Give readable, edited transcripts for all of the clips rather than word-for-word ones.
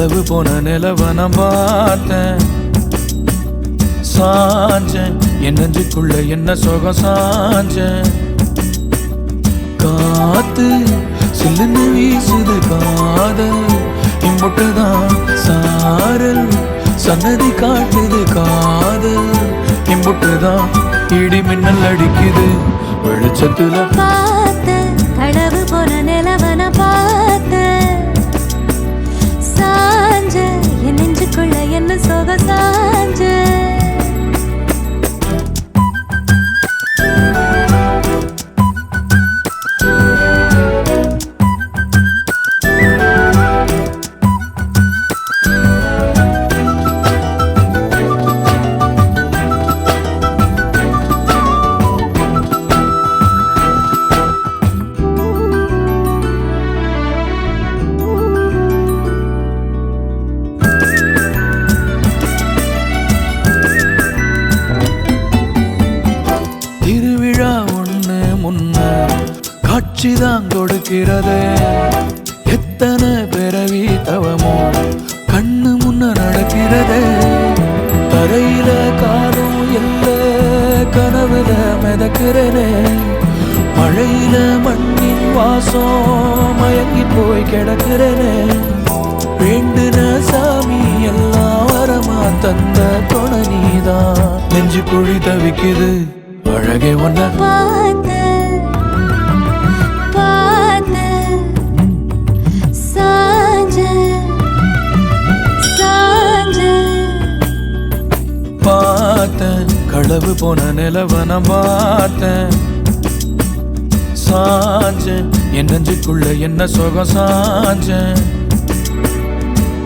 களவு போன நிலவன பார்த்தேன். சாஞ்சேன் என் நெஞ்சுக்குள்ள என்ன சுகம் சாஞ்சேன். காத்து சில்லுன்னு வீசுது காதல் இம்புட்டுதான் சாரல் சன்னதி காட்டுது காதல் இம்புட்டுதான் இடி மின்னல் அடிக்குது வெளிச்சத்துல பார்த்த களவு போன நிலவன பார்த்த சாஞ்ச என் நெஞ்சுக்குள்ள என்ன சோக சாஞ்ச. திருவிழா ஒண்ணு முன்ன காட்சிதான் கொடுக்கிறது. எத்தனை பிறவி தவமோ கண்ணு முன்ன நடக்கிறது. தரையில காலும் இல்ல கனவுல மிதக்கிறேனே. மழையில மண்ணின் வாசம் மயங்கி போய் கிடக்கிறேனே. வேண்டுன சாமி எல்லாம் வரமா தந்த துணை நீதான். நெஞ்சு குழி தவிக்குது அழகே ஒன்ன பார்த்த பார்த்த சாஞ்ச சாஞ்ச பார்த்தேன். களவு போன நிலவன பார்த்தேன். சாஞ்சேன் என் நெஞ்சுக்குள்ள என்ன சுகம் சாஞ்சேன்.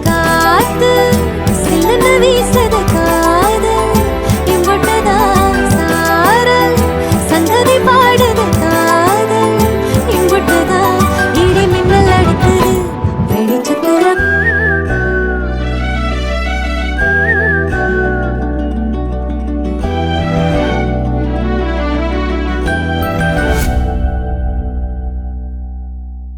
காத்து சில்லுன்னு வீசுது